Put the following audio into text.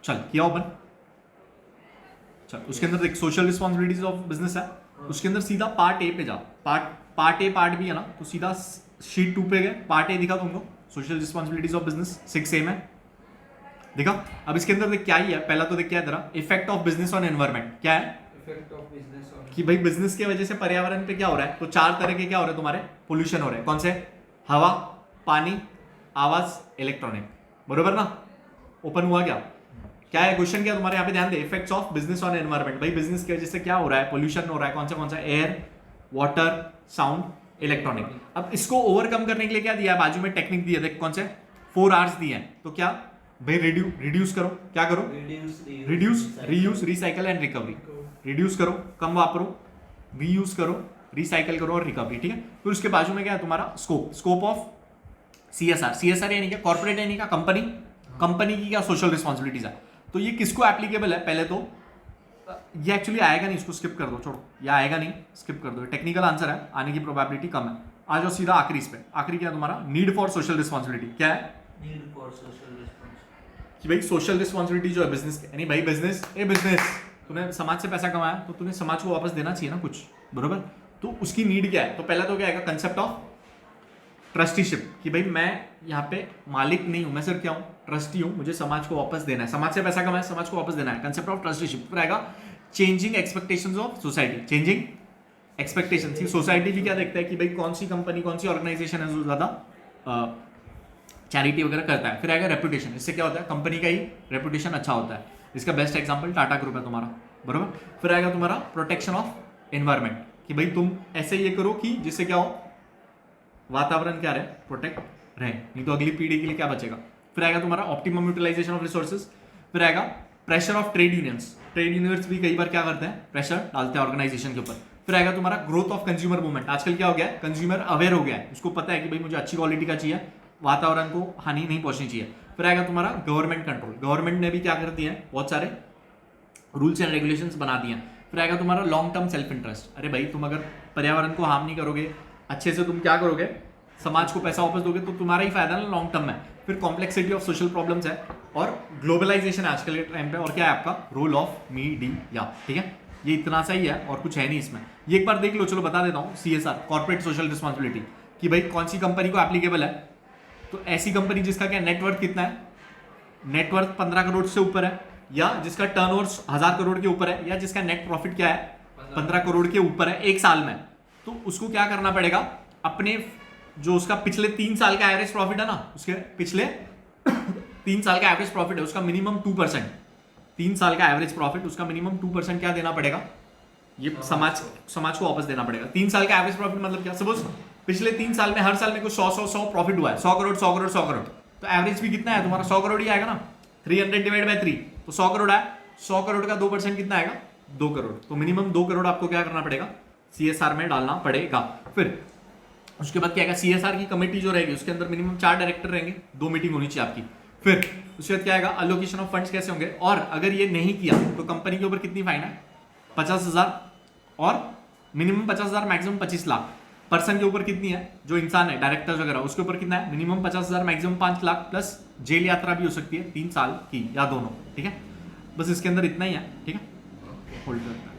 चल किया ओपन। चल उसके अंदर देख सोशल रिस्पॉन्सिबिलिटीज ऑफ बिजनेस है, उसके अंदर सीधा पार्ट ए पे जा। पार्ट ए पार्ट बी है ना, तो सीधा शीट 2 पे गए, पार्ट ए दिखा तुमको, सोशल रिस्पॉन्सिबिलिटीज ऑफ बिजनेस 6 ए में दिखा। अब इसके अंदर देख क्या ही है, पहला तो देख क्या है तेरा, effect of business on environment. क्या है इफेक्ट ऑफ बिजनेस ऑन, कि भाई बिजनेस की वजह से पर्यावरण पे क्या हो रहा है, तो 4 तरह के क्या हो रहे हैं तुम्हारे, पोल्यूशन हो रहे हैं। कौन से, हवा, पानी, आवाज, इलेक्ट्रॉनिक, बरोबर ना। ओपन हुआ क्या है क्वेश्चन, क्या तुम्हारे यहाँ पे ध्यान दे, effects of business on environment. भाई बिजनेस की वजह से क्या हो रहा है, पोल्यूशन हो रहा है। कौन सा, एयर, वाटर, साउंड, इलेक्ट्रॉनिक। अब इसको ओवरकम करने के लिए क्या दिया है, बाजू में टेक्निक दिया, देख कौन से 4 R's दिए हैं। तो क्या भाई, रिड्यूस करो, क्या करो, reduce, reuse, recycle and recovery. Reduce करो, कम वापरो, रीयूज करो, रिसाइकल करो और रिकवरी, ठीक है। फिर उसके बाजू में क्या है तुम्हारा, स्कोप ऑफ सीएसआर यानी क्या, कॉर्पोरेट यानी क्या, कंपनी की क्या सोशल रिस्पॉन्सिबिलिटीज है। तो ये किसको एप्लीकेबल है, पहले तो ये एक्चुअली आएगा नहीं, इसको स्किप कर दो, छोड़ो, ये आएगा नहीं, स्किप कर दो, टेक्निकल आंसर है, आने की प्रोबेबिलिटी कम है। आ जाओ सीधा आखिरी इस पे, आखिरी क्या है तुम्हारा, नीड फॉर सोशल रिस्पॉन्सिबिलिटी। क्या है, नीड फॉर सोशल रिस्पॉन्सिबिलिटी, कि भाई सोशल रिस्पॉन्सिबिलिटी जो है बिजनेस, यानी भाई बिजनेस तूने समाज से पैसा कमाया तो तूने समाज को वापस देना चाहिए ना कुछ, बरोबर। तो उसकी नीड क्या है, तो पहला तो क्या आएगा, कंसेप्ट ऑफ ट्रस्टीशिप, कि भाई मैं यहाँ पे मालिक नहीं हूं, मैं सिर्फ क्या हूँ, ट्रस्टी हूँ, मुझे समाज को वापस देना है, समाज से पैसा कमाया, समाज को वापस देना है, कंसेप्ट ऑफ ट्रस्टीशिप। फिर आएगा changing expectations of society, changing expectations. Society भी क्या देखता है कि भाई कौन सी कंपनी, कौन सी ऑर्गेनाइजेशन है जो ज्यादा चैरिटी वगैरह करता है। फिर आएगा रेपुटेशन, इससे क्या होता है, कंपनी का ही रेपुटेशन अच्छा होता है। इसका बेस्ट एग्जांपल टाटा ग्रुप है तुम्हारा, बरोबर। फिर आएगा तुम्हारा प्रोटेक्शन ऑफ एनवायरमेंट, कि भाई तुम ऐसे ये करो कि जिससे क्या हो, वातावरण क्या रहे, प्रोटेक्ट रहे, नहीं तो अगली पीढ़ी के लिए क्या बचेगा। फिर आएगा तुम्हारा ऑप्टिमम यूटिलाइजेशन ऑफ रिसोर्सेज। फिर आएगा प्रेशर ऑफ ट्रेड यूनियंस भी कई बार क्या करते हैं, प्रेशर डालते हैं ऑर्गेनाइजेशन के ऊपर। फिर आएगा तुम्हारा ग्रोथ ऑफ कंज्यूमर मूवमेंट, आजकल क्या हो गया है, कंज्यूमर अवेयर हो गया है, उसको पता है कि भाई मुझे अच्छी क्वालिटी का चाहिए, वातावरण को हानि नहीं पहुंचनी चाहिए। फिर आएगा तुम्हारा गवर्नमेंट कंट्रोल, गवर्नमेंट ने भी क्या कर दिए हैं, बहुत सारे रूल्स एंड रेगुलेशंस बना दिए हैं। फिर आएगा तुम्हारा लॉन्ग टर्म सेल्फ इंटरेस्ट, अरे भाई तुम अगर पर्यावरण को हार्म नहीं करोगे, अच्छे से तुम क्या करोगे, समाज को पैसा वापस दोगे, तो तुम्हारा ही फायदा ना लॉन्ग टर्म में। फिर कॉम्प्लेक्सिटी ऑफ सोशल प्रॉब्लम्स है, और ग्लोबलाइजेशन आजकल के टाइम पे, और क्या है आपका रोल ऑफ मीडिया, ठीक है। ये इतना सा ही है और कुछ है नहीं इसमें। ये एक बार देख लो, चलो बता देता हूँ, सीएसआर कॉर्पोरेट सोशल रिस्पॉन्सिबिलिटी, कि भाई कौन सी कंपनी को एप्लीकेबल है, तो ऐसी कंपनी जिसका क्या नेटवर्थ कितना है, नेटवर्थ 15 करोड़ से ऊपर है, या जिसका टर्नओवर 1000 करोड़ के ऊपर है, या जिसका नेट प्रॉफिट क्या है 15 करोड़ के ऊपर है एक साल में, तो उसको क्या करना पड़ेगा, अपने जो उसका पिछले 3 साल का एवरेज प्रॉफिट है ना, उसके पिछले 3 साल का एवरेज प्रॉफिट है, उसका मिनिमम 2%, 3 साल का एवरेज प्रॉफिट, उसका मिनिमम 2% क्या देना पड़ेगा, ये समाज को वापस देना पड़ेगा। 3 साल का एवरेज प्रॉफिट मतलब क्या, सपोज पिछले 3 साल में हर साल में कुछ 100 प्रॉफिट हुआ है, 100 करोड़ 100 करोड़ 100 करोड़, तो एवरेज भी कितना है तुम्हारा, 100 करोड़ ही आएगा ना, 300 डिवाइड बाय 3, तो 100 करोड़ है, 100 करोड़ का 2% कितना आएगा, 2 करोड़। तो मिनिमम 2 करोड़ आपको क्या करना पड़ेगा, सीएसआर में डालना पड़ेगा। फिर उसके बाद क्या आएगा, सीएसआर की कमेटी जो रहेगी उसके अंदर मिनिमम 4 डायरेक्टर रहेंगे, 2 मीटिंग होनी चाहिए आपकी। फिर उसके बाद क्या आएगा, अलोकेशन ऑफ फंड्स कैसे होंगे, और अगर ये नहीं किया तो कंपनी के ऊपर कितनी फाइन है, 50,000, और मिनिमम 50,000, मैक्सिमम 25 लाख। पर्सन के ऊपर कितनी है, जो इंसान है डायरेक्टर वगैरह, उसके ऊपर कितना है, minimum 50,000, maximum 5 lakh, plus jail यात्रा भी हो सकती है 3 साल की, या दोनों, ठीक है। बस इसके अंदर इतना ही है, ठीक है, होल्ड कर।